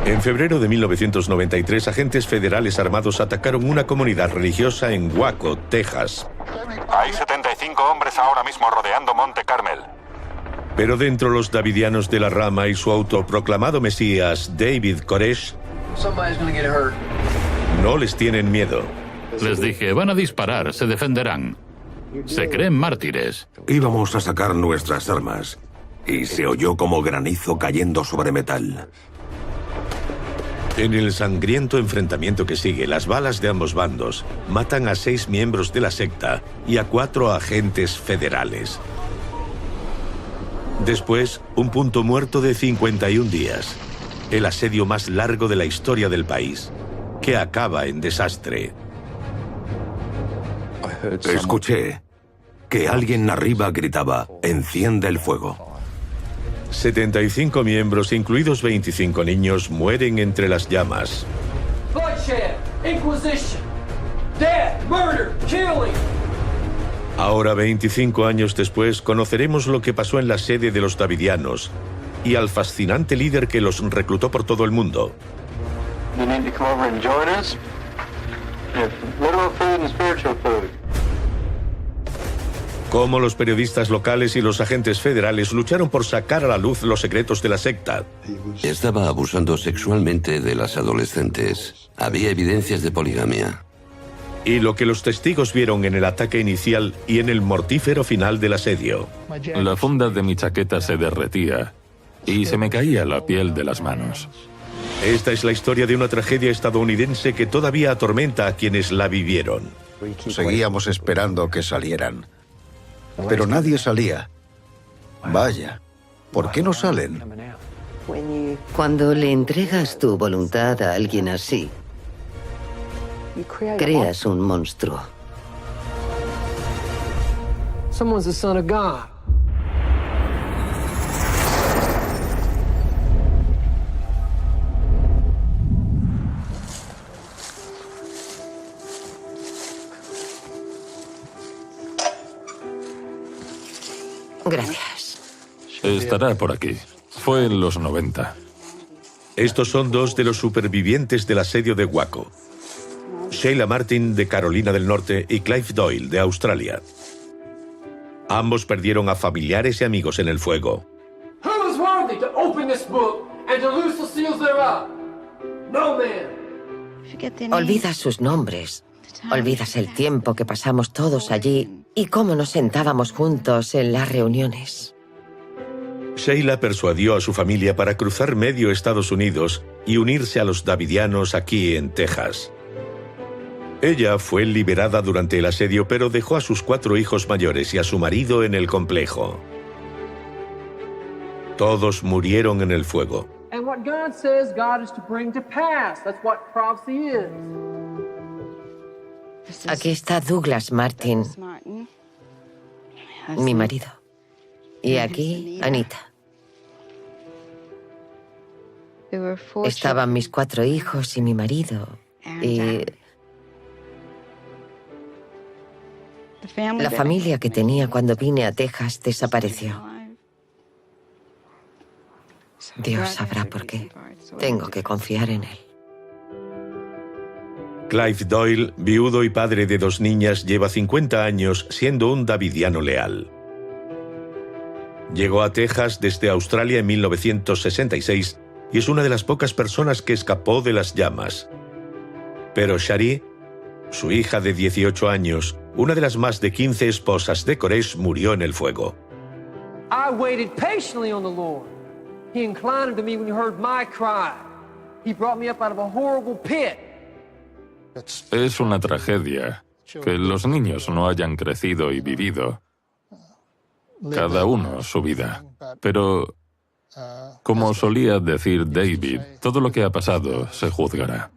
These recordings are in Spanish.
En febrero de 1993, agentes federales armados atacaron una comunidad religiosa en Waco, Texas. Hay 75 hombres ahora mismo rodeando Monte Carmel. Pero dentro los davidianos de la rama y su autoproclamado mesías, David Koresh, no les tienen miedo. Les dije, van a disparar, se defenderán. Se creen mártires. Íbamos a sacar nuestras armas y se oyó como granizo cayendo sobre metal. En el sangriento enfrentamiento que sigue, las balas de ambos bandos matan a 6 miembros de la secta y a 4 agentes federales. Después, un punto muerto de 51 días. El asedio más largo de la historia del país, que acaba en desastre. Escuché que alguien arriba gritaba, «Enciende el fuego». 75 miembros, incluidos 25 niños, mueren entre las llamas. Bloodshed, Inquisition, death, murder, killing. Ahora, 25 años después, conoceremos lo que pasó en la sede de los davidianos y al fascinante líder que los reclutó por todo el mundo. You need to come over and join us. Literal food and spiritual food. Cómo los periodistas locales y los agentes federales lucharon por sacar a la luz los secretos de la secta. Estaba abusando sexualmente de las adolescentes. Había evidencias de poligamia. Y lo que los testigos vieron en el ataque inicial y en el mortífero final del asedio. La funda de mi chaqueta se derretía y se me caía la piel de las manos. Esta es la historia de una tragedia estadounidense que todavía atormenta a quienes la vivieron. Seguíamos esperando que salieran. Pero nadie salía. Vaya, ¿por qué no salen? Cuando le entregas tu voluntad a alguien así, creas un monstruo. Someone's the son of God. Gracias. Estará por aquí. Fue en los 90. Estos son 2 de los supervivientes del asedio de Waco. Sheila Martin, de Carolina del Norte, y Clive Doyle, de Australia. Ambos perdieron a familiares y amigos en el fuego. Who is worthy to open this book and to loose the seals thereof? No man. Olvidas sus nombres. Olvidas el tiempo que pasamos todos allí y cómo nos sentábamos juntos en las reuniones. Sheila persuadió a su familia para cruzar medio Estados Unidos y unirse a los davidianos aquí en Texas. Ella fue liberada durante el asedio, pero dejó a sus 4 hijos mayores y a su marido en el complejo. Todos murieron en el fuego. And what God says, God is to bring to pass. That's what prophecy is. Aquí está Douglas Martin, mi marido. Y aquí, Anita. Estaban mis 4 hijos y mi marido. Y la familia que tenía cuando vine a Texas desapareció. Dios sabrá por qué. Tengo que confiar en él. Clive Doyle, viudo y padre de 2 niñas, lleva 50 años siendo un davidiano leal. Llegó a Texas desde Australia en 1966 y es una de las pocas personas que escapó de las llamas. Pero Shari, su hija de 18 años, una de las más de 15 esposas de Koresh, murió en el fuego. I waited patiently on the Lord. He inclined unto me when he heard my cry. He brought me up out of a horrible pit. Es una tragedia que los niños no hayan crecido y vivido, cada uno su vida. Pero, como solía decir David, todo lo que ha pasado se juzgará.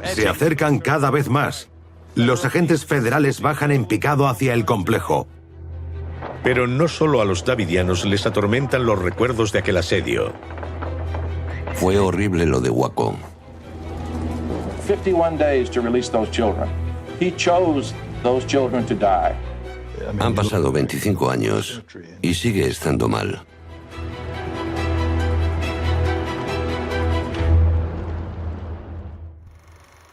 Se acercan cada vez más. Los agentes federales bajan en picado hacia el complejo. Pero no solo a los davidianos les atormentan los recuerdos de aquel asedio. Fue horrible lo de Waco. 51 days to release those children. He chose those children to die. Han pasado 25 años y sigue estando mal.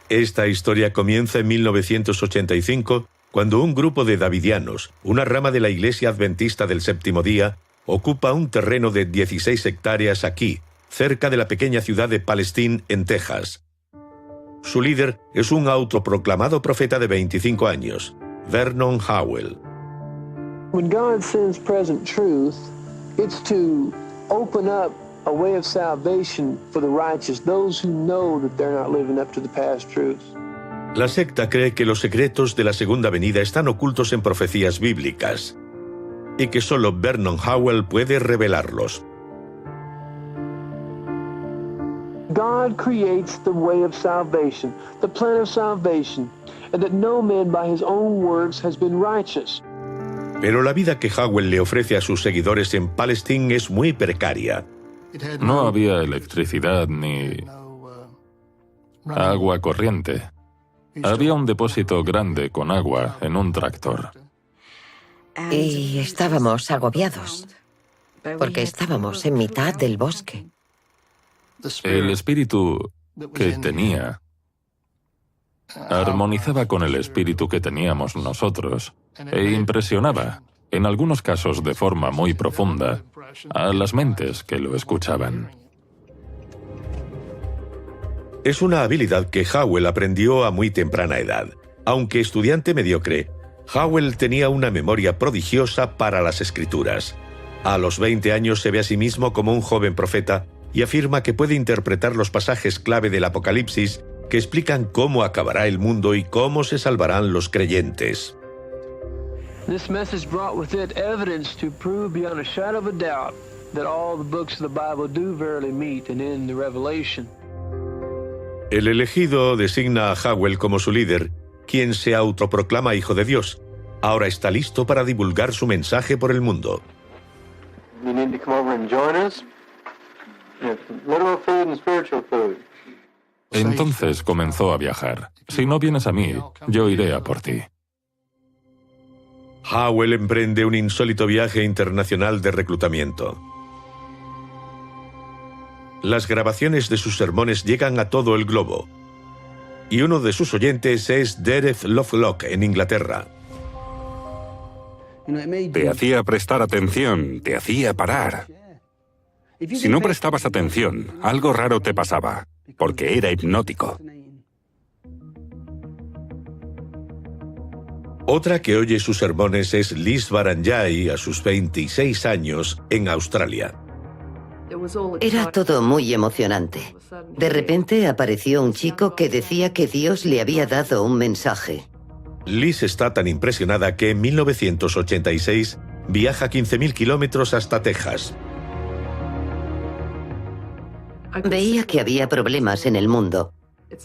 Esta historia comienza en 1985, cuando un grupo de davidianos, una rama de la Iglesia Adventista del Séptimo Día, ocupa un terreno de 16 hectáreas aquí, cerca de la pequeña ciudad de Palestine, en Texas. Su líder es un autoproclamado profeta de 25 años, Vernon Howell. When God sends present truth, it's to open up a way of salvation for the righteous, those who know that they're not living up to the past truths. La secta cree que los secretos de la segunda venida están ocultos en profecías bíblicas y que solo Vernon Howell puede revelarlos. God creates the way of salvation, the plan of salvation, and that no man by his own works has been righteous. Pero la vida que Howell le ofrece a sus seguidores en Palestine es muy precaria. No había electricidad ni agua corriente. Había un depósito grande con agua en un tractor. Y estábamos agobiados, porque estábamos en mitad del bosque. El espíritu que tenía armonizaba con el espíritu que teníamos nosotros e impresionaba, en algunos casos de forma muy profunda, a las mentes que lo escuchaban. Es una habilidad que Howell aprendió a muy temprana edad. Aunque estudiante mediocre, Howell tenía una memoria prodigiosa para las escrituras. A los 20 años se ve a sí mismo como un joven profeta y afirma que puede interpretar los pasajes clave del Apocalipsis que explican cómo acabará el mundo y cómo se salvarán los creyentes. This message brought with it evidence to prove beyond a shadow of a doubt that all the books of the Bible do verily meet and end the revelation. El elegido designa a Howell como su líder, quien se autoproclama hijo de Dios. Ahora está listo para divulgar su mensaje por el mundo. You need to come over and join us. Literal food and spiritual food. Entonces comenzó a viajar. Si no vienes a mí, yo iré a por ti. Howell emprende un insólito viaje internacional de reclutamiento. Las grabaciones de sus sermones llegan a todo el globo. Y uno de sus oyentes es Derek Lovelock, en Inglaterra. Te hacía prestar atención, te hacía parar. Si no prestabas atención, algo raro te pasaba, porque era hipnótico. Otra que oye sus sermones es Liz Baranjai, a sus 26 años, en Australia. Era todo muy emocionante. De repente apareció un chico que decía que Dios le había dado un mensaje. Liz está tan impresionada que en 1986 viaja 15.000 kilómetros hasta Texas. Veía que había problemas en el mundo.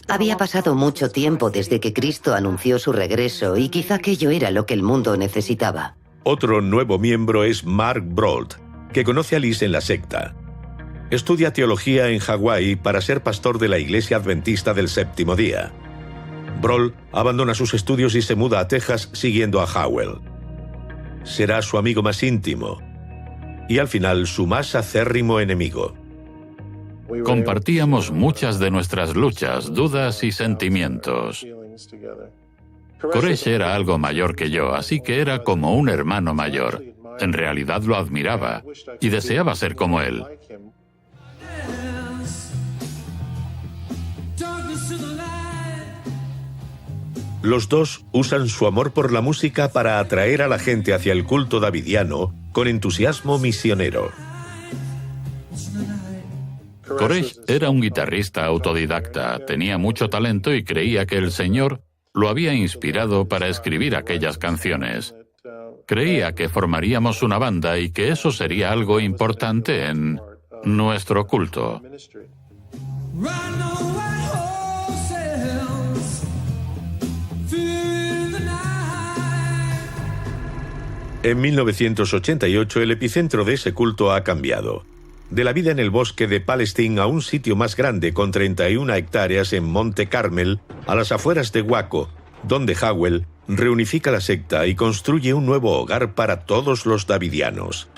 Había pasado mucho tiempo desde que Cristo anunció su regreso y quizá aquello era lo que el mundo necesitaba. Otro nuevo miembro es Mark Brault, que conoce a Liz en la secta. Estudia teología en Hawái para ser pastor de la Iglesia Adventista del Séptimo Día. Brault abandona sus estudios y se muda a Texas siguiendo a Howell. Será su amigo más íntimo y al final su más acérrimo enemigo. Compartíamos muchas de nuestras luchas, dudas y sentimientos. Koresh era algo mayor que yo, así que era como un hermano mayor. En realidad lo admiraba y deseaba ser como él. Los dos usan su amor por la música para atraer a la gente hacia el culto davidiano con entusiasmo misionero. Koresh era un guitarrista autodidacta, tenía mucho talento y creía que el Señor lo había inspirado para escribir aquellas canciones. Creía que formaríamos una banda y que eso sería algo importante en nuestro culto. En 1988 el epicentro de ese culto ha cambiado. De la vida en el bosque de Palestine a un sitio más grande con 31 hectáreas en Monte Carmel, a las afueras de Waco, donde Howell reunifica la secta y construye un nuevo hogar para todos los davidianos.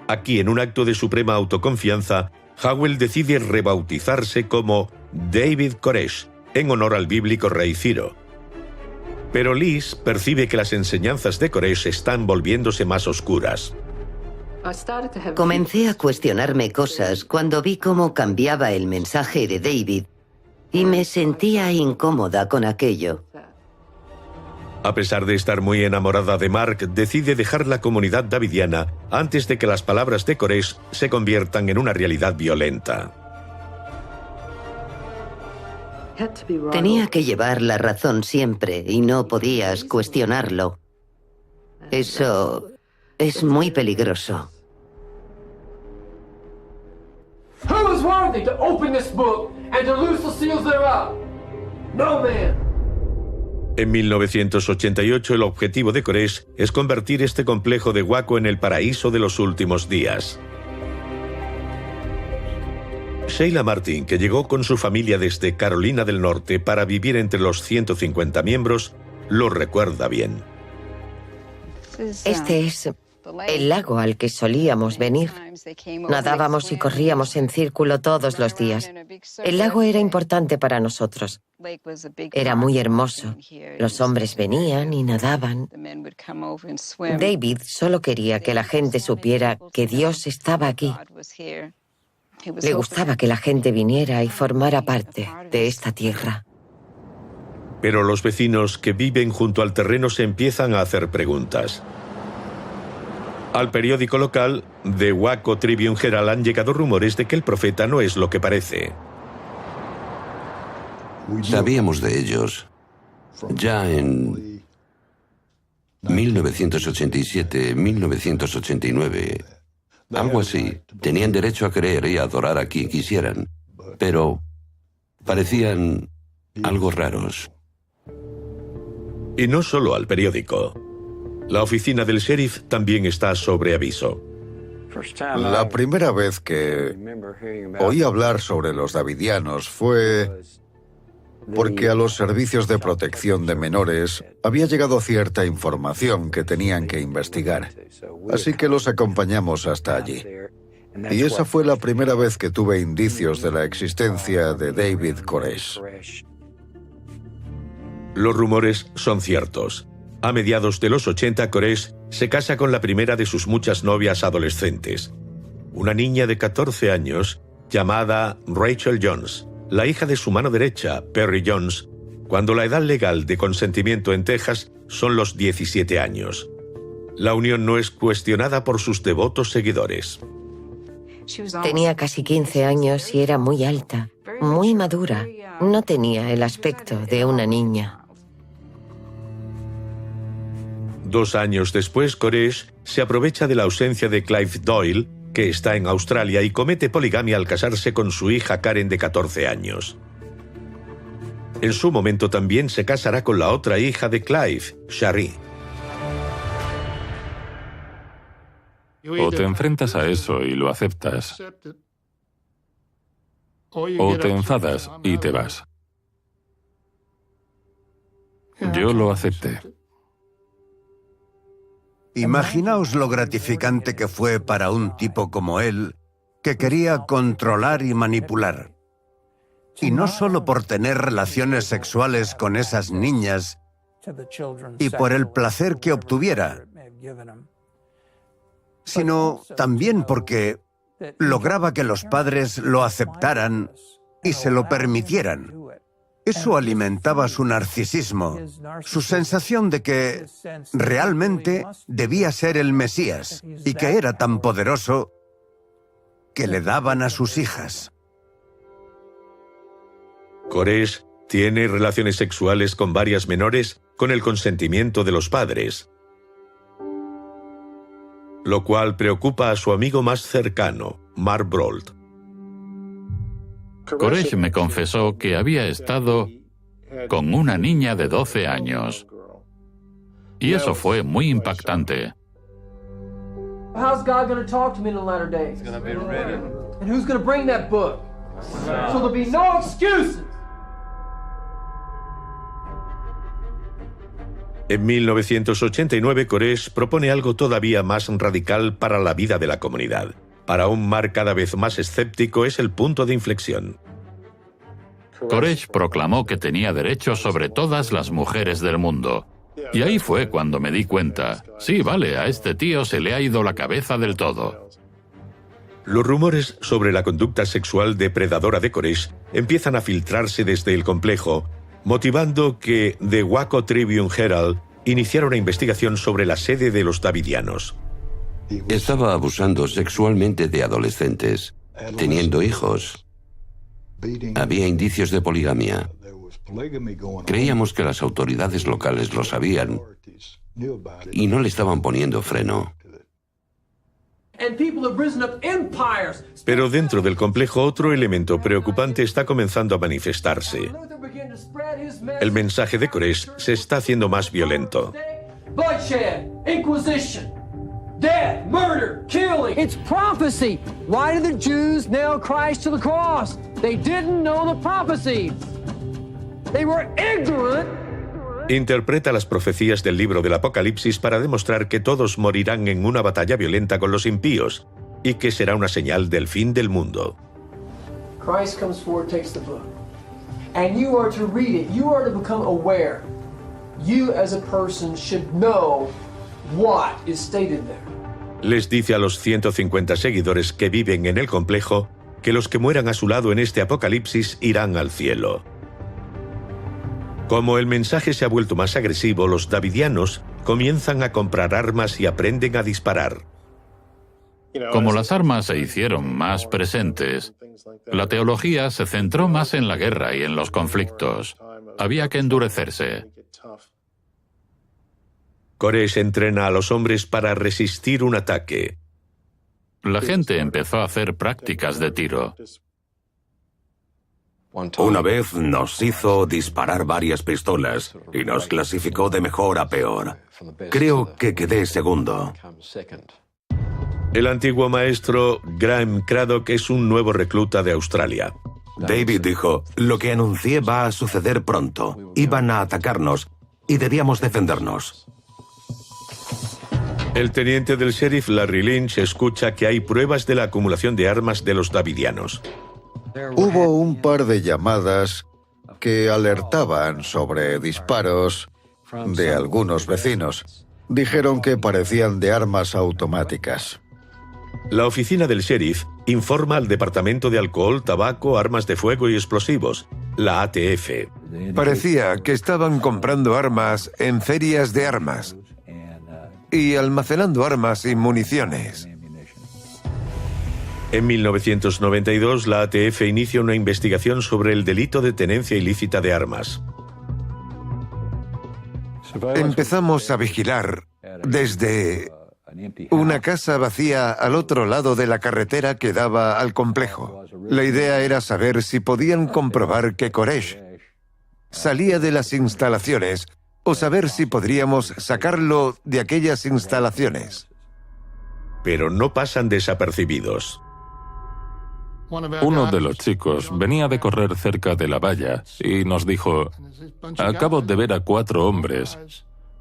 Aquí, en un acto de suprema autoconfianza, Howell decide rebautizarse como David Koresh, en honor al bíblico rey Ciro. Pero Liz percibe que las enseñanzas de Koresh están volviéndose más oscuras. Comencé a cuestionarme cosas cuando vi cómo cambiaba el mensaje de David y me sentía incómoda con aquello. A pesar de estar muy enamorada de Mark, decide dejar la comunidad davidiana antes de que las palabras de Koresh se conviertan en una realidad violenta. Tenía que llevar la razón siempre y no podías cuestionarlo. Eso es muy peligroso. Who is worthy to open this book and to loose the seals thereof? No man. En 1988, el objetivo de Koresh es convertir este complejo de Waco en el paraíso de los últimos días. Sheila Martin, que llegó con su familia desde Carolina del Norte para vivir entre los 150 miembros, lo recuerda bien. Este es el lago al que solíamos venir. Nadábamos y corríamos en círculo todos los días. El lago era importante para nosotros. Era muy hermoso. Los hombres venían y nadaban. David solo quería que la gente supiera que Dios estaba aquí. Le gustaba que la gente viniera y formara parte de esta tierra. Pero los vecinos que viven junto al terreno se empiezan a hacer preguntas. Al periódico local, The Waco Tribune Herald, han llegado rumores de que el profeta no es lo que parece. Sabíamos de ellos. Ya en 1987, 1989, algo así. Tenían derecho a creer y a adorar a quien quisieran, pero parecían algo raros. Y no solo al periódico. La oficina del sheriff también está sobre aviso. La primera vez que oí hablar sobre los davidianos fue porque a los servicios de protección de menores había llegado cierta información que tenían que investigar. Así que los acompañamos hasta allí. Y esa fue la primera vez que tuve indicios de la existencia de David Koresh. Los rumores son ciertos. A mediados de los 80, Koresh se casa con la primera de sus muchas novias adolescentes, una niña de 14 años llamada Rachel Jones, la hija de su mano derecha, Perry Jones, cuando la edad legal de consentimiento en Texas son los 17 años. La unión no es cuestionada por sus devotos seguidores. Tenía casi 15 años y era muy alta, muy madura. No tenía el aspecto de una niña. 2 años después, Koresh se aprovecha de la ausencia de Clive Doyle, que está en Australia, y comete poligamia al casarse con su hija Karen de 14 años. En su momento también se casará con la otra hija de Clive, Shari. O te enfrentas a eso y lo aceptas, o te enfadas y te vas. Yo lo acepté. Imaginaos lo gratificante que fue para un tipo como él, que quería controlar y manipular. Y no solo por tener relaciones sexuales con esas niñas y por el placer que obtuviera, sino también porque lograba que los padres lo aceptaran y se lo permitieran. Eso alimentaba su narcisismo, su sensación de que realmente debía ser el Mesías y que era tan poderoso que le daban a sus hijas. Koresh tiene relaciones sexuales con varias menores con el consentimiento de los padres, lo cual preocupa a su amigo más cercano, Mark Brault. Koresh me confesó que había estado con una niña de 12 años. Y eso fue muy impactante. How's God going to talk to me in the latter days? He's going to be ready. And who's going to bring that book? So there'll be no excuses. En 1989, Koresh propone algo todavía más radical para la vida de la comunidad. Para un mar cada vez más escéptico es el punto de inflexión. Koresh proclamó que tenía derechos sobre todas las mujeres del mundo. Y ahí fue cuando me di cuenta. Sí, vale, a este tío se le ha ido la cabeza del todo. Los rumores sobre la conducta sexual depredadora de Koresh empiezan a filtrarse desde el complejo, motivando que The Waco Tribune Herald iniciara una investigación sobre la sede de los davidianos. Estaba abusando sexualmente de adolescentes, teniendo hijos. Había indicios de poligamia. Creíamos que las autoridades locales lo sabían y no le estaban poniendo freno. Pero dentro del complejo otro elemento preocupante está comenzando a manifestarse. El mensaje de Koresh se está haciendo más violento. Bloodshed, Inquisition, death, murder, killing. It's prophecy. Why did the Jews nail Christ to the cross? They didn't know the prophecy. They were ignorant. Interpreta las profecías del libro del Apocalipsis para demostrar que todos morirán en una batalla violenta con los impíos y que será una señal del fin del mundo. Christ comes forward, takes the book, and you are to read it. You are to become aware. You as a person should know what is stated there. Les dice a los 150 seguidores que viven en el complejo que los que mueran a su lado en este Apocalipsis irán al cielo. Como el mensaje se ha vuelto más agresivo, los davidianos comienzan a comprar armas y aprenden a disparar. Como las armas se hicieron más presentes, la teología se centró más en la guerra y en los conflictos. Había que endurecerse. Koresh entrena a los hombres para resistir un ataque. La gente empezó a hacer prácticas de tiro. Una vez nos hizo disparar varias pistolas y nos clasificó de mejor a peor. Creo que quedé segundo. El antiguo maestro Graham Craddock es un nuevo recluta de Australia. David dijo, lo que anuncié va a suceder pronto. Iban a atacarnos y debíamos defendernos. El teniente del sheriff Larry Lynch escucha que hay pruebas de la acumulación de armas de los davidianos. Hubo un par de llamadas que alertaban sobre disparos de algunos vecinos. Dijeron que parecían de armas automáticas. La oficina del sheriff informa al Departamento de Alcohol, Tabaco, Armas de Fuego y Explosivos, la ATF. Parecía que estaban comprando armas en ferias de armas y almacenando armas y municiones. En 1992, la ATF inicia una investigación sobre el delito de tenencia ilícita de armas. Empezamos a vigilar desde una casa vacía al otro lado de la carretera que daba al complejo. La idea era saber si podían comprobar que Koresh salía de las instalaciones o saber si podríamos sacarlo de aquellas instalaciones. Pero no pasan desapercibidos. Uno de los chicos venía de correr cerca de la valla y nos dijo, acabo de ver a 4 hombres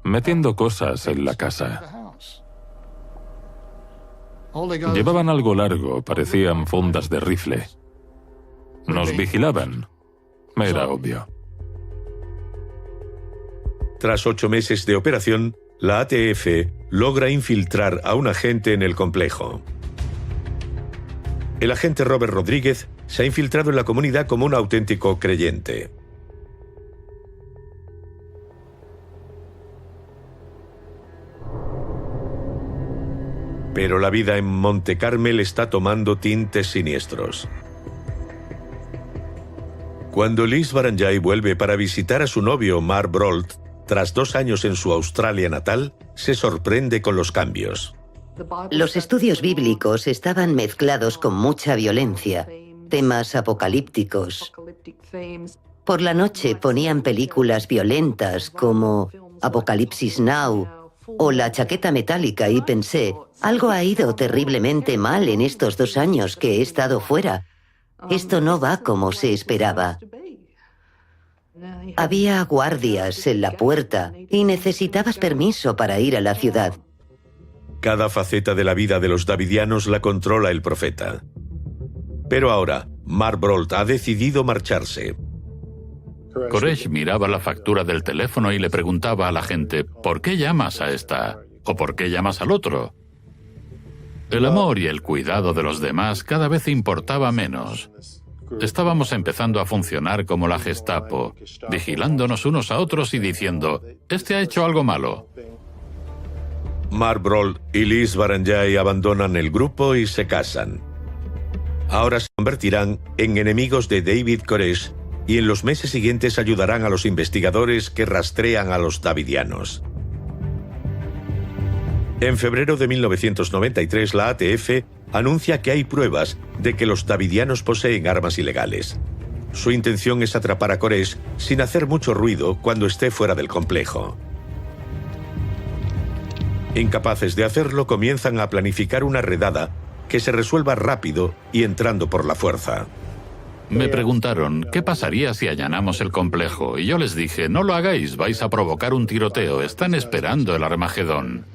metiendo cosas en la casa. Llevaban algo largo, parecían fundas de rifle. Nos vigilaban. Era obvio. Tras 8 meses de operación, la ATF logra infiltrar a un agente en el complejo. El agente Robert Rodríguez se ha infiltrado en la comunidad como un auténtico creyente. Pero la vida en Monte Carmel está tomando tintes siniestros. Cuando Liz Baranjay vuelve para visitar a su novio Mark Brolt, tras 2 años en su Australia natal, se sorprende con los cambios. Los estudios bíblicos estaban mezclados con mucha violencia, temas apocalípticos. Por la noche ponían películas violentas como Apocalipsis Now o La chaqueta metálica y pensé, algo ha ido terriblemente mal en estos 2 años que he estado fuera. Esto no va como se esperaba. Había guardias en la puerta y necesitabas permiso para ir a la ciudad. Cada faceta de la vida de los davidianos la controla el profeta. Pero ahora, Marbrold ha decidido marcharse. Koresh miraba la factura del teléfono y le preguntaba a la gente, ¿por qué llamas a esta? ¿O por qué llamas al otro? El amor y el cuidado de los demás cada vez importaba menos. Estábamos empezando a funcionar como la Gestapo, vigilándonos unos a otros y diciendo, «Este ha hecho algo malo». Marbrold y Liz Baranjay abandonan el grupo y se casan. Ahora se convertirán en enemigos de David Koresh y en los meses siguientes ayudarán a los investigadores que rastrean a los davidianos. En febrero de 1993, la ATF anuncia que hay pruebas de que los davidianos poseen armas ilegales. Su intención es atrapar a Koresh sin hacer mucho ruido cuando esté fuera del complejo. Incapaces de hacerlo, comienzan a planificar una redada que se resuelva rápido y entrando por la fuerza. Me preguntaron, ¿qué pasaría si allanamos el complejo? Y yo les dije, no lo hagáis, vais a provocar un tiroteo, están esperando el Armagedón.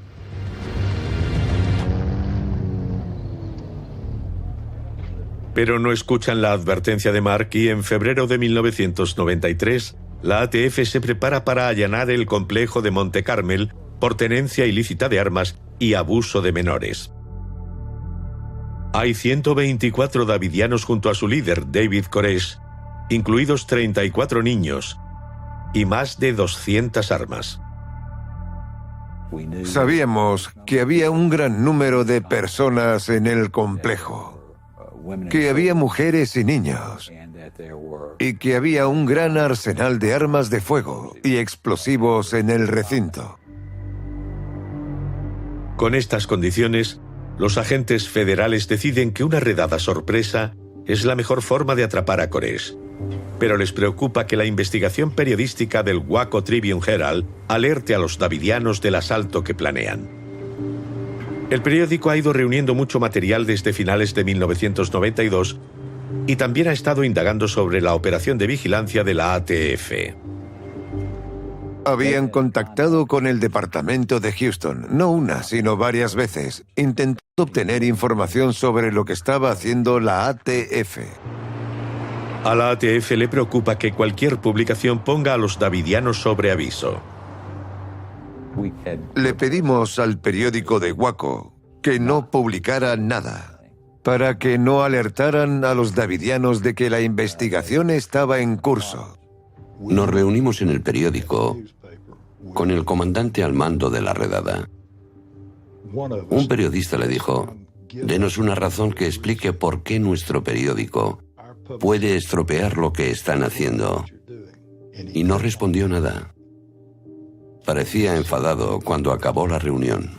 Pero no escuchan la advertencia de Mark y en febrero de 1993, la ATF se prepara para allanar el complejo de Monte Carmel por tenencia ilícita de armas y abuso de menores. Hay 124 davidianos junto a su líder, David Koresh, incluidos 34 niños y más de 200 armas. Sabíamos que había un gran número de personas en el complejo, que había mujeres y niños, y que había un gran arsenal de armas de fuego y explosivos en el recinto. Con estas condiciones, los agentes federales deciden que una redada sorpresa es la mejor forma de atrapar a Koresh. Pero les preocupa que la investigación periodística del Waco Tribune Herald alerte a los davidianos del asalto que planean. El periódico ha ido reuniendo mucho material desde finales de 1992 y también ha estado indagando sobre la operación de vigilancia de la ATF. Habían contactado con el departamento de Houston, no una, sino varias veces, intentando obtener información sobre lo que estaba haciendo la ATF. A la ATF le preocupa que cualquier publicación ponga a los davidianos sobre aviso. Le pedimos al periódico de Waco que no publicara nada, para que no alertaran a los davidianos de que la investigación estaba en curso. Nos reunimos en el periódico con el comandante al mando de la redada. Un periodista le dijo, «Denos una razón que explique por qué nuestro periódico puede estropear lo que están haciendo». Y no respondió nada. Parecía enfadado cuando acabó la reunión.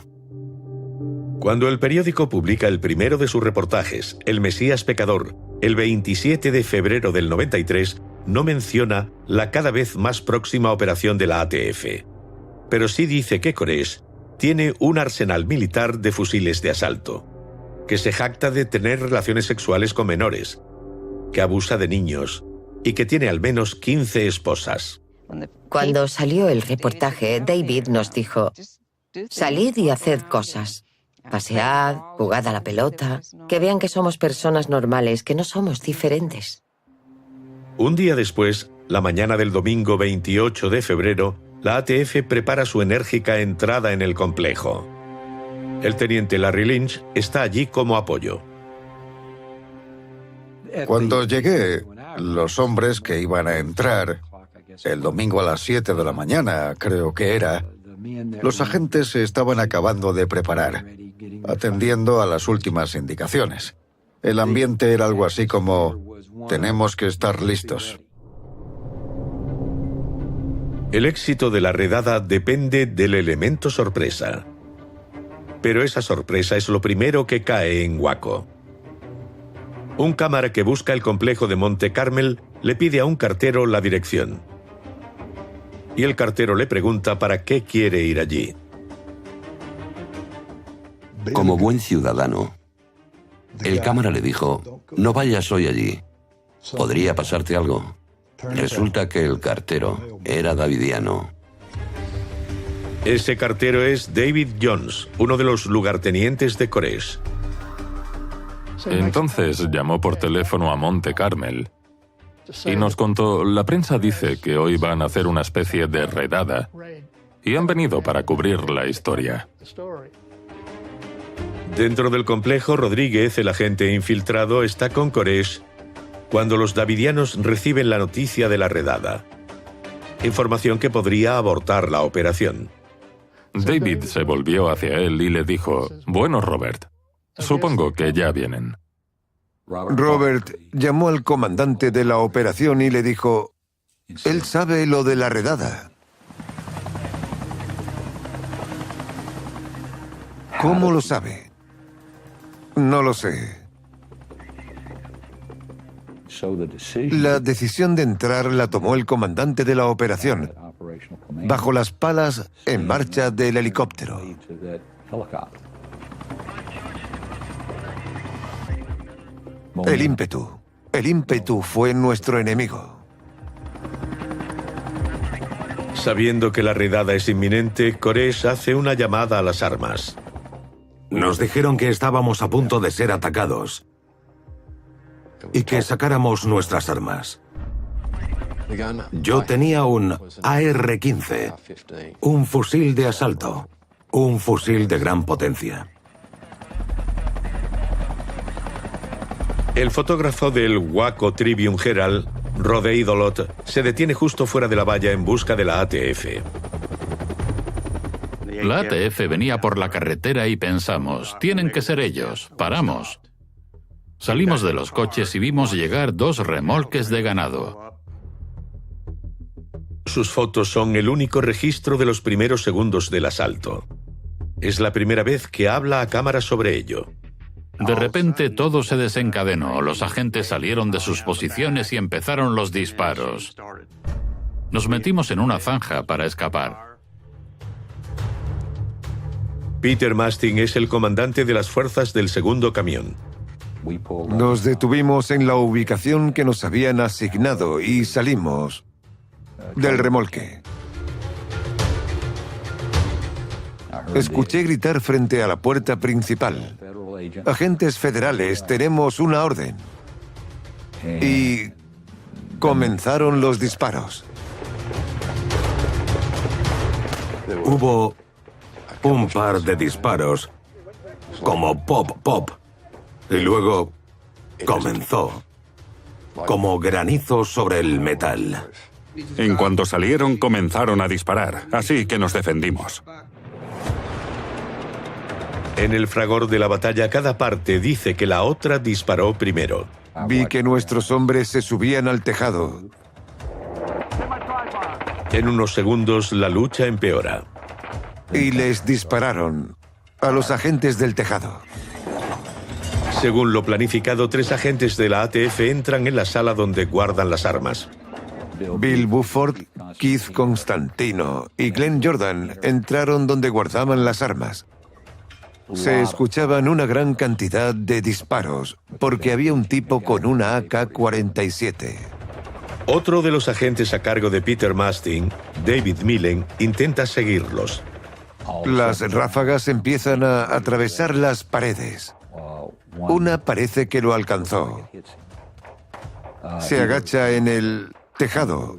Cuando el periódico publica el primero de sus reportajes, El Mesías Pecador, el 27 de febrero del 93, no menciona la cada vez más próxima operación de la ATF. Pero sí dice que Koresh tiene un arsenal militar de fusiles de asalto, que se jacta de tener relaciones sexuales con menores, que abusa de niños y que tiene al menos 15 esposas. Cuando salió el reportaje, David nos dijo, salid y haced cosas. Pasead, jugad a la pelota, que vean que somos personas normales, que no somos diferentes. Un día después, la mañana del domingo 28 de febrero, la ATF prepara su enérgica entrada en el complejo. El teniente Larry Lynch está allí como apoyo. Cuando llegué, los hombres que iban a entrar, el domingo a las 7 de la mañana, creo que era, los agentes se estaban acabando de preparar, atendiendo a las últimas indicaciones. El ambiente era algo así como, tenemos que estar listos. El éxito de la redada depende del elemento sorpresa. Pero esa sorpresa es lo primero que cae en Waco. Un cámara que busca el complejo de Monte Carmel le pide a un cartero la dirección. Y el cartero le pregunta para qué quiere ir allí. Como buen ciudadano, el cámara le dijo, no vayas hoy allí, podría pasarte algo. Resulta que el cartero era davidiano. Ese cartero es David Jones, uno de los lugartenientes de Koresh. Entonces llamó por teléfono a Monte Carmel y nos contó: la prensa dice que hoy van a hacer una especie de redada y han venido para cubrir la historia. Dentro del complejo, Rodríguez, el agente infiltrado, está con Koresh cuando los davidianos reciben la noticia de la redada. Información que podría abortar la operación. David se volvió hacia él y le dijo: bueno, Robert, supongo que ya vienen. Robert llamó al comandante de la operación y le dijo: él sabe lo de la redada. ¿Cómo lo sabe? No lo sé. La decisión de entrar la tomó el comandante de la operación, bajo las palas en marcha del helicóptero. El ímpetu fue nuestro enemigo. Sabiendo que la redada es inminente, Koresh hace una llamada a las armas. Nos dijeron que estábamos a punto de ser atacados y que sacáramos nuestras armas. Yo tenía un AR-15, un fusil de asalto, un fusil de gran potencia. El fotógrafo del Waco Tribune Herald, Rode Idolot, se detiene justo fuera de la valla en busca de la ATF. La ATF venía por la carretera y pensamos: tienen que ser ellos. Paramos. Salimos de los coches y vimos llegar 2 remolques de ganado. Sus fotos son el único registro de los primeros segundos del asalto. Es la primera vez que habla a cámara sobre ello. De repente todo se desencadenó. Los agentes salieron de sus posiciones y empezaron los disparos. Nos metimos en una zanja para escapar. Peter Mastin es el comandante de las fuerzas del segundo camión. Nos detuvimos en la ubicación que nos habían asignado y salimos del remolque. Escuché gritar frente a la puerta principal: agentes federales, tenemos una orden. Y comenzaron los disparos. Hubo un par de disparos, como pop, pop, y luego comenzó, como granizo sobre el metal. En cuanto salieron, comenzaron a disparar, así que nos defendimos. En el fragor de la batalla, cada parte dice que la otra disparó primero. Vi que nuestros hombres se subían al tejado. En unos segundos, la lucha empeora. Y les dispararon a los agentes del tejado. Según lo planificado, 3 agentes de la ATF entran en la sala donde guardan las armas. Bill Buford, Keith Constantino y Glenn Jordan entraron donde guardaban las armas. Se escuchaban una gran cantidad de disparos, porque había un tipo con una AK-47. Otro de los agentes a cargo de Peter Mastin, David Millen, intenta seguirlos. Las ráfagas empiezan a atravesar las paredes. Una parece que lo alcanzó. Se agacha en el tejado.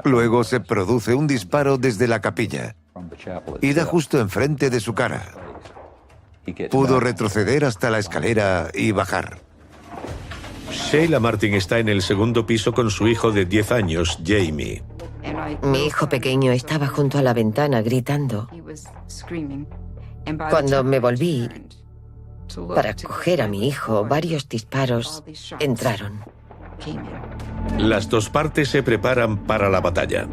Luego se produce un disparo desde la capilla y da justo enfrente de su cara. Pudo retroceder hasta la escalera y bajar. Sheila Martin está en el segundo piso con su hijo de 10 años, Jamie. Mi hijo pequeño estaba junto a la ventana gritando. Cuando me volví para coger a mi hijo, varios disparos entraron. Las dos partes se preparan para la batalla.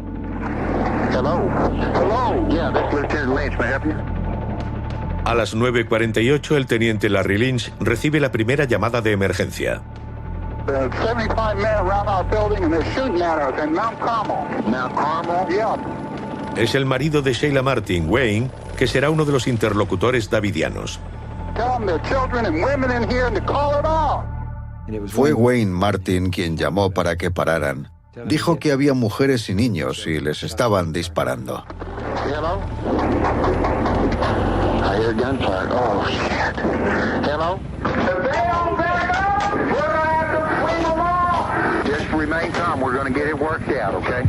A las 9:48, el teniente Larry Lynch recibe la primera llamada de emergencia. Es el marido de Sheila Martin, Wayne, que será uno de los interlocutores davidianos. Fue Wayne Martin quien llamó para que pararan. Dijo que había mujeres y niños y les estaban disparando. Hello? I hear gunfire. Oh, shit. Hello? If they don't back up, we're gonna have to clean them off. Just remain calm. We're gonna get it worked out, okay?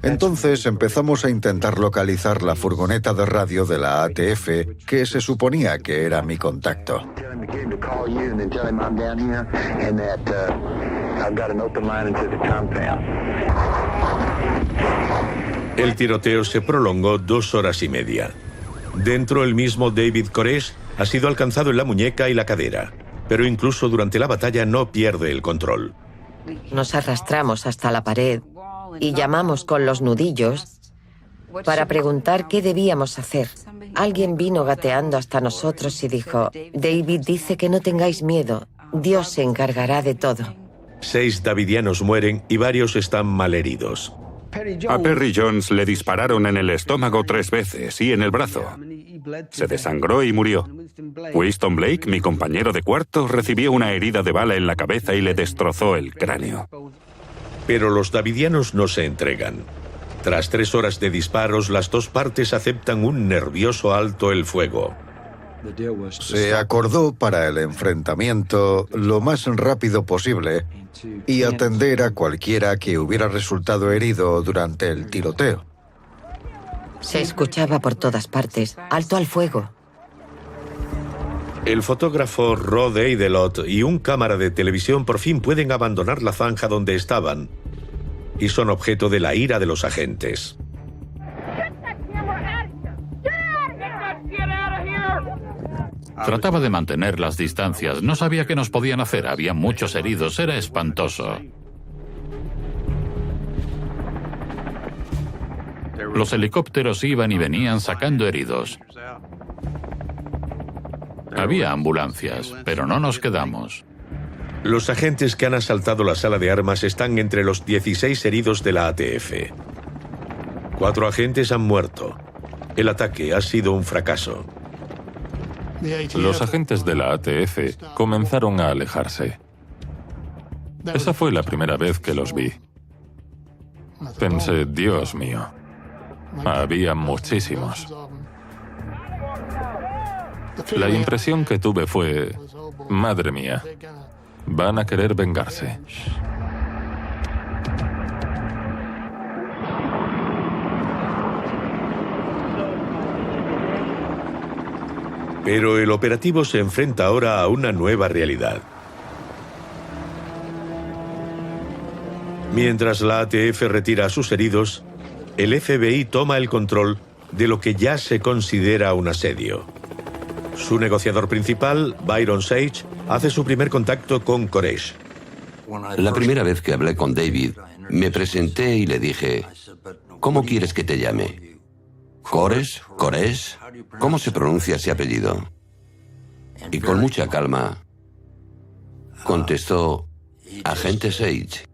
Entonces empezamos a intentar localizar la furgoneta de radio de la ATF, que se suponía que era mi contacto. El tiroteo se prolongó 2 horas y media. Dentro, el mismo David Koresh ha sido alcanzado en la muñeca y la cadera, pero incluso durante la batalla no pierde el control. Nos arrastramos hasta la pared y llamamos con los nudillos para preguntar qué debíamos hacer. Alguien vino gateando hasta nosotros y dijo: David dice que no tengáis miedo, Dios se encargará de todo. 6 davidianos mueren y varios están malheridos. A Perry Jones le dispararon en el estómago 3 veces y en el brazo. Se desangró y murió. Winston Blake, mi compañero de cuarto, recibió una herida de bala en la cabeza y le destrozó el cráneo. Pero los davidianos no se entregan. Tras 3 horas de disparos, las 2 partes aceptan un nervioso alto el fuego. Se acordó para el enfrentamiento lo más rápido posible y atender a cualquiera que hubiera resultado herido durante el tiroteo. Se escuchaba por todas partes: alto al fuego. El fotógrafo Rod Eidelot y un cámara de televisión por fin pueden abandonar la zanja donde estaban y son objeto de la ira de los agentes. Trataba de mantener las distancias. No sabía qué nos podían hacer. Había muchos heridos. Era espantoso. Los helicópteros iban y venían sacando heridos. Había ambulancias, pero no nos quedamos. Los agentes que han asaltado la sala de armas están entre los 16 heridos de la ATF. 4 agentes han muerto. El ataque ha sido un fracaso. Los agentes de la ATF comenzaron a alejarse. Esa fue la primera vez que los vi. Pensé: Dios mío, había muchísimos. La impresión que tuve fue: madre mía, van a querer vengarse. Pero el operativo se enfrenta ahora a una nueva realidad. Mientras la ATF retira a sus heridos, el FBI toma el control de lo que ya se considera un asedio. Su negociador principal, Byron Sage, hace su primer contacto con Koresh. La primera vez que hablé con David, me presenté y le dije: ¿cómo quieres que te llame? ¿Koresh? ¿Koresh? ¿Cómo se pronuncia ese apellido? Y con mucha calma contestó: agente Sage,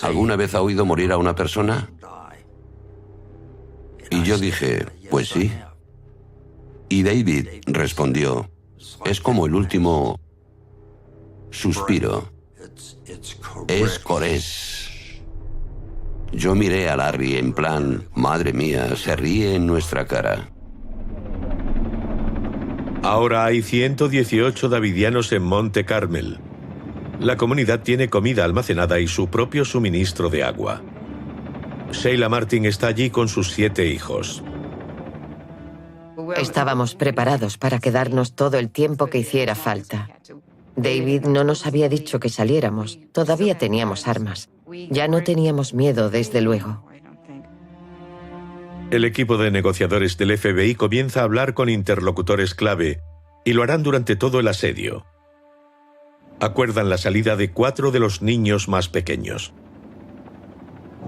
¿alguna vez ha oído morir a una persona? Y yo dije: pues sí. Y David respondió: es como el último suspiro. Es Koresh. Yo miré a Larry en plan: madre mía, se ríe en nuestra cara. Ahora hay 118 davidianos en Monte Carmel. La comunidad tiene comida almacenada y su propio suministro de agua. Sheila Martin está allí con sus 7 hijos. Estábamos preparados para quedarnos todo el tiempo que hiciera falta. David no nos había dicho que saliéramos. Todavía teníamos armas. Ya no teníamos miedo, desde luego. El equipo de negociadores del FBI comienza a hablar con interlocutores clave y lo harán durante todo el asedio. Acuerdan la salida de 4 de los niños más pequeños.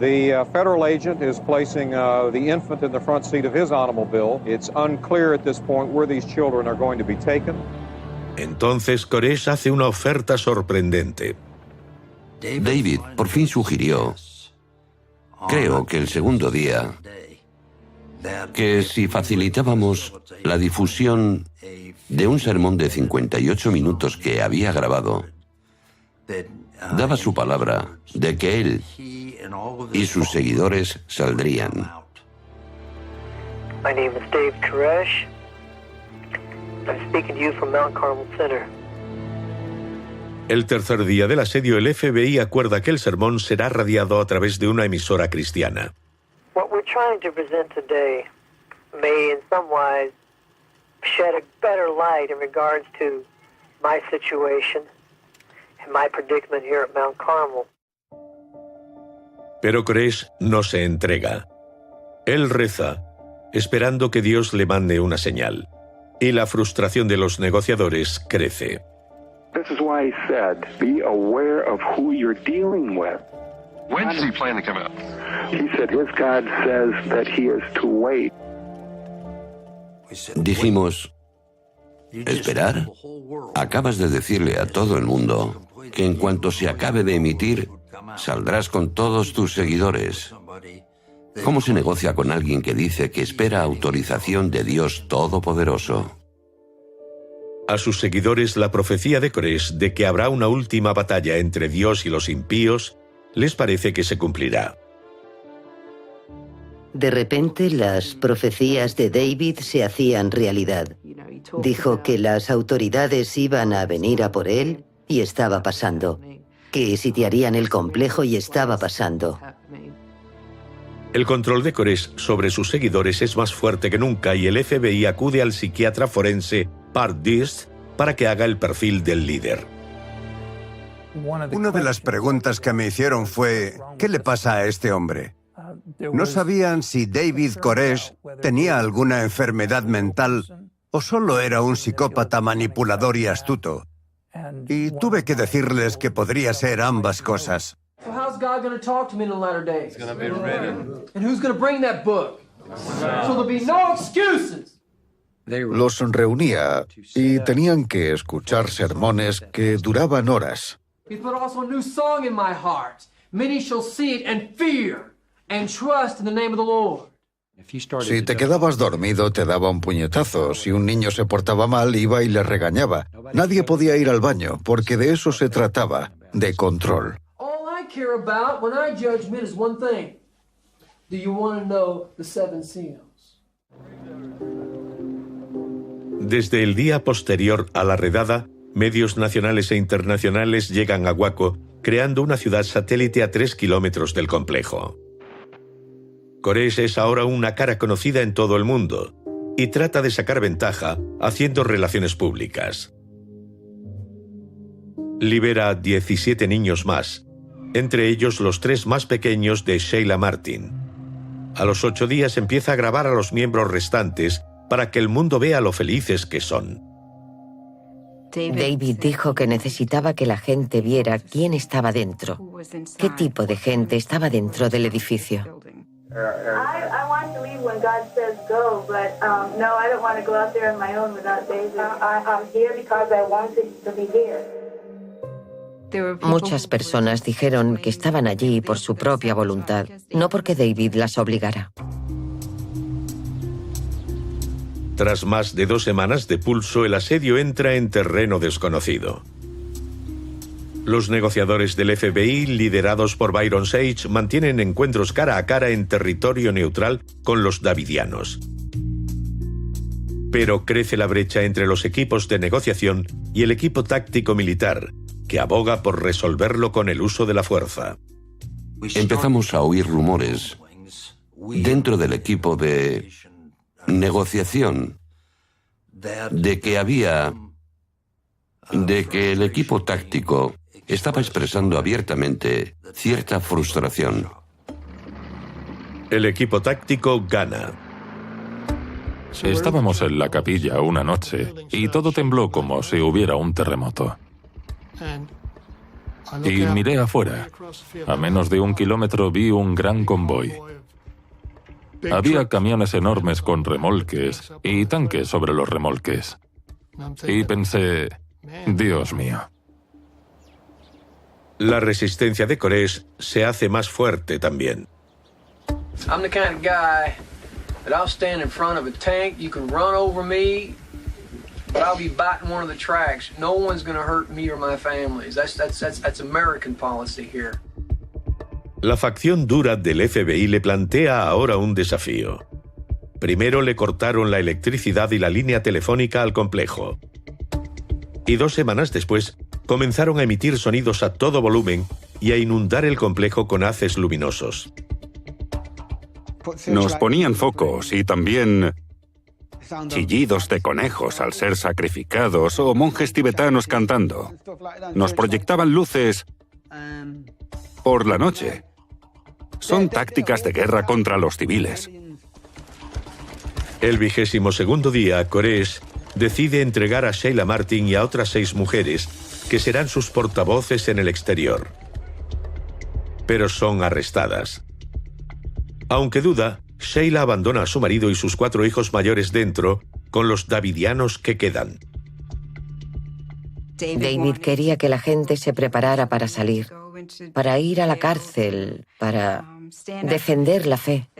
The federal agent is placing the infant in the front seat of his automobile. It's unclear at this point where these children are going to be taken. Entonces Koresh hace una oferta sorprendente. David por fin sugirió, creo que el segundo día, que si facilitábamos la difusión de un sermón de 58 minutos que había grabado, daba su palabra de que él y sus seguidores saldrían. My name is Dave Koresh. I'm speaking to you from Mount Carmel Center. El tercer día del asedio, el FBI acuerda que el sermón será radiado a través de una emisora cristiana. What we're trying to present today may in some ways shed a better light in regards to my situation and my predicament here at Mount Carmel. Pero Koresh no se entrega. Él reza, esperando que Dios le mande una señal. Y la frustración de los negociadores crece. This is why he said, be aware of who you're dealing with. When does he plan to come out? He said his God says that he is to wait. Dijimos, ¿esperar? Acabas de decirle a todo el mundo que en cuanto se acabe de emitir, saldrás con todos tus seguidores. ¿Cómo se negocia con alguien que dice que espera autorización de Dios Todopoderoso? A sus seguidores la profecía de Koresh de que habrá una última batalla entre Dios y los impíos les parece que se cumplirá. De repente las profecías de David se hacían realidad. Dijo que las autoridades iban a venir a por él y estaba pasando. Que sitiarían el complejo y estaba pasando. El control de Koresh sobre sus seguidores es más fuerte que nunca y el FBI acude al psiquiatra forense Pardist para que haga el perfil del líder. Una de las preguntas que me hicieron fue, ¿qué le pasa a este hombre? No sabían si David Koresh tenía alguna enfermedad mental o solo era un psicópata manipulador y astuto. Y tuve que decirles que podría ser ambas cosas. So how's God going to talk to me in the latter days? It's going to be written. And who's going to bring that book? So there'll be no excuses. Los reunía y tenían que escuchar sermones que duraban horas. He put also a new song in my heart. Many shall see it and fear and trust in the name of the Lord. Si te quedabas dormido, te daba un puñetazo. Si un niño se portaba mal, iba y le regañaba. Nadie podía ir al baño, porque de eso se trataba, de control. All I care about when I judge men is one thing. Do you want to know the seven seals? Desde el día posterior a la redada, medios nacionales e internacionales llegan a Waco, creando una ciudad satélite a 3 kilómetros del complejo. Koresh es ahora una cara conocida en todo el mundo y trata de sacar ventaja haciendo relaciones públicas. Libera a 17 niños más, entre ellos los 3 más pequeños de Sheila Martin. A los 8 días empieza a grabar a los miembros restantes para que el mundo vea lo felices que son. David dijo que necesitaba que la gente viera quién estaba dentro, qué tipo de gente estaba dentro del edificio. I want to leave when God says go, but no, I don't want to go out there on my own without David. I'm here because I wanted to be here. Muchas personas dijeron que estaban allí por su propia voluntad, no porque David las obligara. Tras más de 2 semanas de pulso, el asedio entra en terreno desconocido. Los negociadores del FBI, liderados por Byron Sage, mantienen encuentros cara a cara en territorio neutral con los davidianos. Pero crece la brecha entre los equipos de negociación y el equipo táctico militar, que aboga por resolverlo con el uso de la fuerza. Empezamos a oír rumores dentro del equipo de negociación de que el equipo táctico estaba expresando abiertamente cierta frustración. El equipo táctico gana. Estábamos en la capilla una noche y todo tembló como si hubiera un terremoto. Y miré afuera. A menos de 1 kilómetro vi un gran convoy. Había camiones enormes con remolques y tanques sobre los remolques. Y pensé, Dios mío. La resistencia de Koresh se hace más fuerte también. I'm the kind of guy that I'll stand in front of a tank, you can run over me, But I'll be biting one of the tracks. No one's going to hurt me or my families. That's American policy here. La facción dura del FBI le plantea ahora un desafío. Primero le cortaron la electricidad y la línea telefónica al complejo. Y 2 semanas después, comenzaron a emitir sonidos a todo volumen y a inundar el complejo con haces luminosos. Nos ponían focos y también chillidos de conejos al ser sacrificados o monjes tibetanos cantando. Nos proyectaban luces por la noche. Son tácticas de guerra contra los civiles. El 22º día, Koresh decide entregar a Sheila Martin y a otras 6 mujeres que serán sus portavoces en el exterior. Pero son arrestadas. Aunque duda, Sheila abandona a su marido y sus 4 hijos mayores dentro, con los davidianos que quedan. David quería que la gente se preparara para salir, para ir a la cárcel, para defender la fe.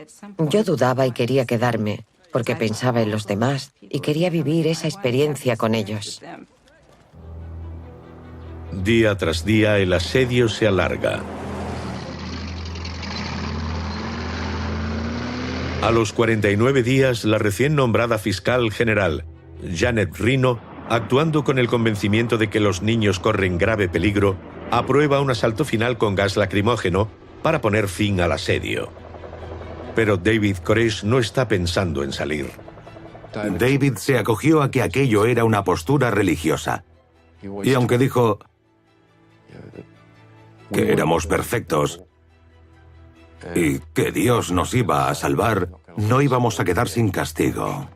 Yo dudaba y quería quedarme, porque pensaba en los demás y quería vivir esa experiencia con ellos. Día tras día, el asedio se alarga. A los 49 días, la recién nombrada fiscal general, Janet Reno, actuando con el convencimiento de que los niños corren grave peligro, aprueba un asalto final con gas lacrimógeno para poner fin al asedio. Pero David Koresh no está pensando en salir. David se acogió a que aquello era una postura religiosa. Y aunque dijo que éramos perfectos y que Dios nos iba a salvar, no íbamos a quedar sin castigo.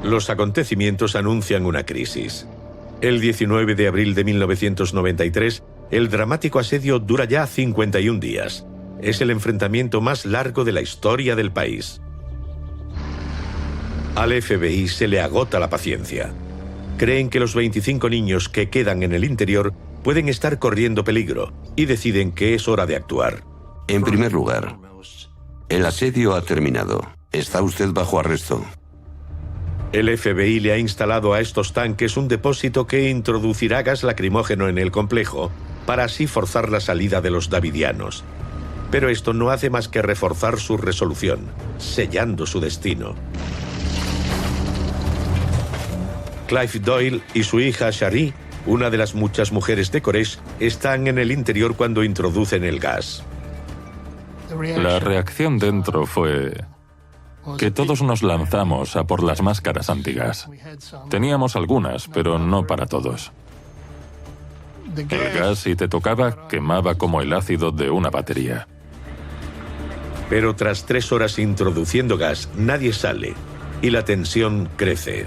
Los acontecimientos anuncian una crisis. El 19 de abril de 1993, el dramático asedio dura ya 51 días. Es el enfrentamiento más largo de la historia del país. Al FBI se le agota la paciencia. Creen que los 25 niños que quedan en el interior pueden estar corriendo peligro y deciden que es hora de actuar. En primer lugar, el asedio ha terminado. Está usted bajo arresto. El FBI le ha instalado a estos tanques un depósito que introducirá gas lacrimógeno en el complejo para así forzar la salida de los davidianos. Pero esto no hace más que reforzar su resolución, sellando su destino. Clive Doyle y su hija Shari, una de las muchas mujeres de Koresh, están en el interior cuando introducen el gas. La reacción dentro fue que todos nos lanzamos a por las máscaras antigas. Teníamos algunas, pero no para todos. El gas, si te tocaba, quemaba como el ácido de una batería. Pero tras 3 horas introduciendo gas, nadie sale y la tensión crece.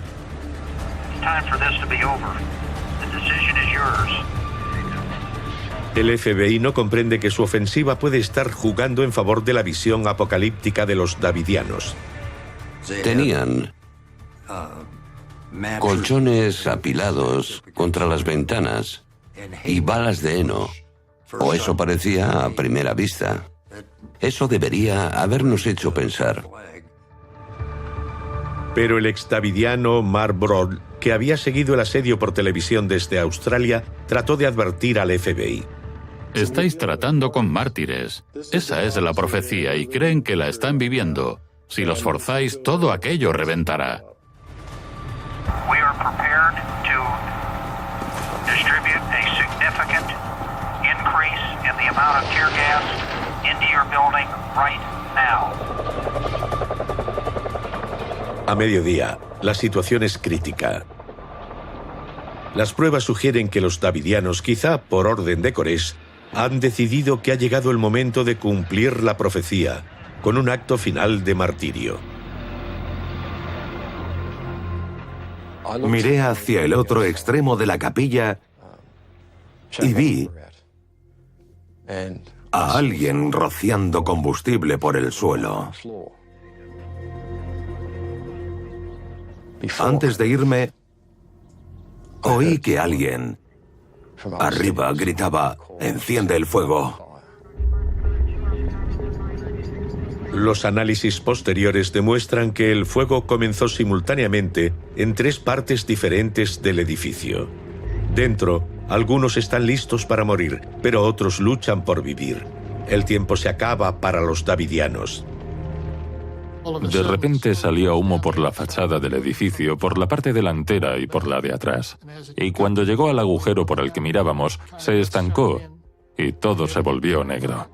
El FBI no comprende que su ofensiva puede estar jugando en favor de la visión apocalíptica de los davidianos. Tenían colchones apilados contra las ventanas y balas de heno, o eso parecía a primera vista. Eso debería habernos hecho pensar. Pero el exdavidiano Mark Broad, que había seguido el asedio por televisión desde Australia, trató de advertir al FBI. Estáis tratando con mártires. Esa es la profecía y creen que la están viviendo. Si los forzáis, todo aquello reventará. We are prepared to distribute a significant increase in the amount of tear gas into your building right now. A mediodía, la situación es crítica. Las pruebas sugieren que los davidianos, quizá por orden de Koresh, han decidido que ha llegado el momento de cumplir la profecía con un acto final de martirio. Miré hacia el otro extremo de la capilla y vi a alguien rociando combustible por el suelo. Antes de irme, oí que alguien arriba gritaba: «Enciende el fuego». Los análisis posteriores demuestran que el fuego comenzó simultáneamente en 3 partes diferentes del edificio. Dentro, algunos están listos para morir, pero otros luchan por vivir. El tiempo se acaba para los davidianos. De repente salió humo por la fachada del edificio, por la parte delantera y por la de atrás. Y cuando llegó al agujero por el que mirábamos, se estancó y todo se volvió negro.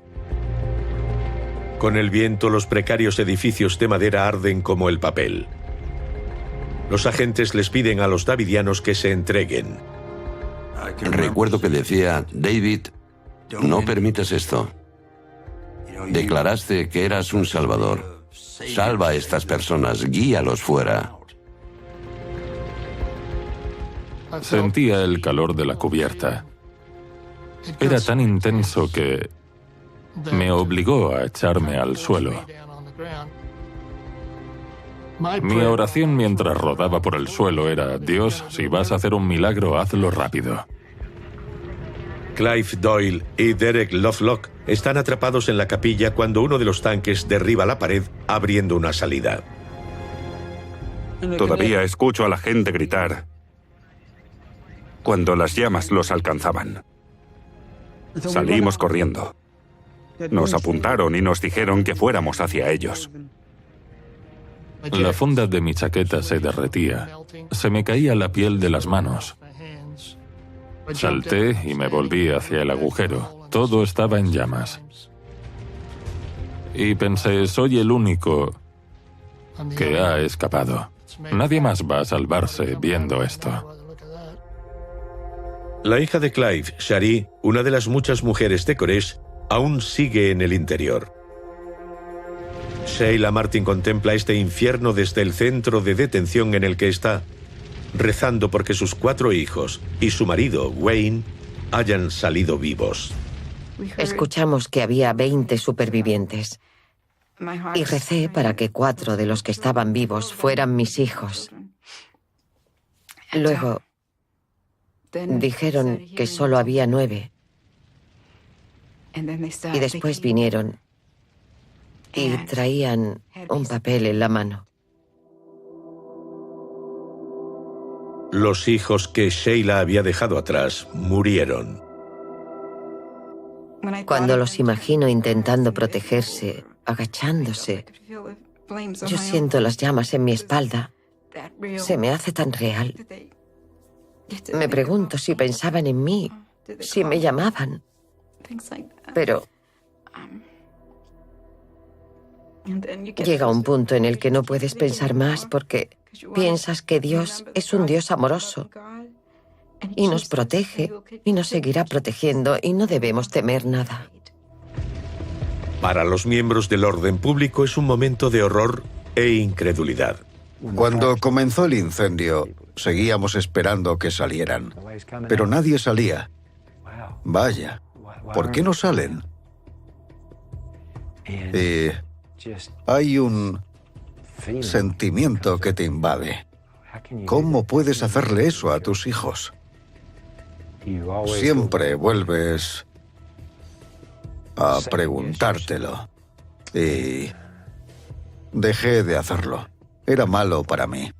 Con el viento, los precarios edificios de madera arden como el papel. Los agentes les piden a los davidianos que se entreguen. Recuerdo que decía, David, no permitas esto. Declaraste que eras un salvador. Salva a estas personas, guíalos fuera. Sentía el calor de la cubierta. Era tan intenso que me obligó a echarme al suelo. Mi oración mientras rodaba por el suelo era, Dios, si vas a hacer un milagro, hazlo rápido. Clive Doyle y Derek Lovelock están atrapados en la capilla cuando uno de los tanques derriba la pared abriendo una salida. Todavía escucho a la gente gritar cuando las llamas los alcanzaban. Salimos corriendo. Nos apuntaron y nos dijeron que fuéramos hacia ellos. La funda de mi chaqueta se derretía. Se me caía la piel de las manos. Salté y me volví hacia el agujero. Todo estaba en llamas. Y pensé, soy el único que ha escapado. Nadie más va a salvarse viendo esto. La hija de Clive, Shari, una de las muchas mujeres de Koresh, aún sigue en el interior. Sheila Martin contempla este infierno desde el centro de detención en el que está, rezando porque sus 4 hijos y su marido, Wayne, hayan salido vivos. Escuchamos que había 20 supervivientes y recé para que 4 de los que estaban vivos fueran mis hijos. Luego dijeron que solo había 9 y después vinieron y traían un papel en la mano. Los hijos que Sheila había dejado atrás murieron. Cuando los imagino intentando protegerse, agachándose, yo siento las llamas en mi espalda. Se me hace tan real. Me pregunto si pensaban en mí, si me llamaban. Pero llega un punto en el que no puedes pensar más porque piensas que Dios es un Dios amoroso y nos protege y nos seguirá protegiendo y no debemos temer nada. Para los miembros del orden público es un momento de horror e incredulidad. Cuando comenzó el incendio, seguíamos esperando que salieran, pero nadie salía. Vaya, ¿por qué no salen? Y hay un sentimiento que te invade. ¿Cómo puedes hacerle eso a tus hijos? Siempre vuelves a preguntártelo. Y dejé de hacerlo. Era malo para mí.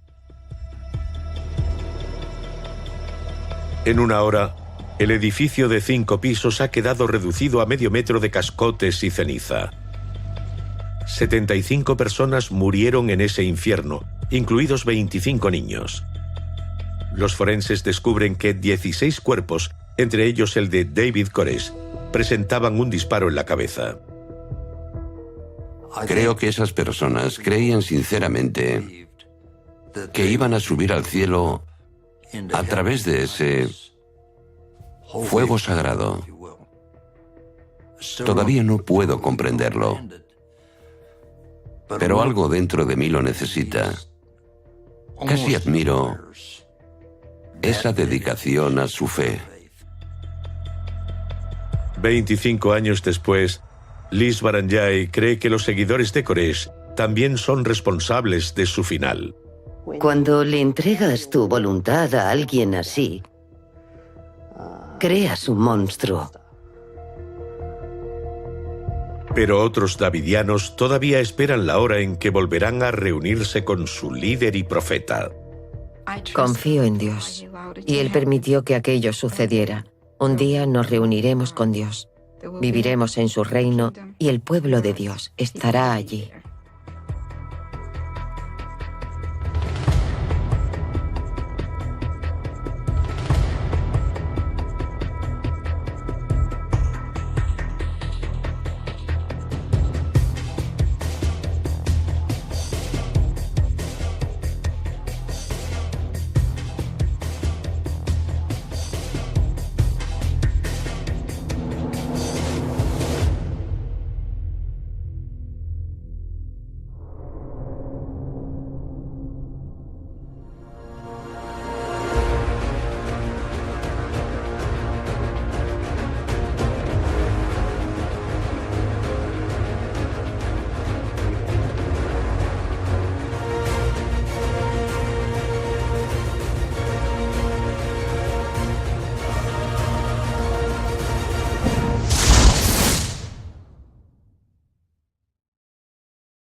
En una hora, el edificio de 5 pisos ha quedado reducido a medio metro de cascotes y ceniza. 75 personas murieron en ese infierno, incluidos 25 niños. Los forenses descubren que 16 cuerpos, entre ellos el de David Koresh, presentaban un disparo en la cabeza. Creo que esas personas creían sinceramente que iban a subir al cielo a través de ese fuego sagrado. Todavía no puedo comprenderlo, pero algo dentro de mí lo necesita. Casi admiro esa dedicación a su fe. 25 años después, Liz Baranjai cree que los seguidores de Koresh también son responsables de su final. Cuando le entregas tu voluntad a alguien así, creas un monstruo. Pero otros davidianos todavía esperan la hora en que volverán a reunirse con su líder y profeta. Confío en Dios, y Él permitió que aquello sucediera. Un día nos reuniremos con Dios, viviremos en su reino y el pueblo de Dios estará allí.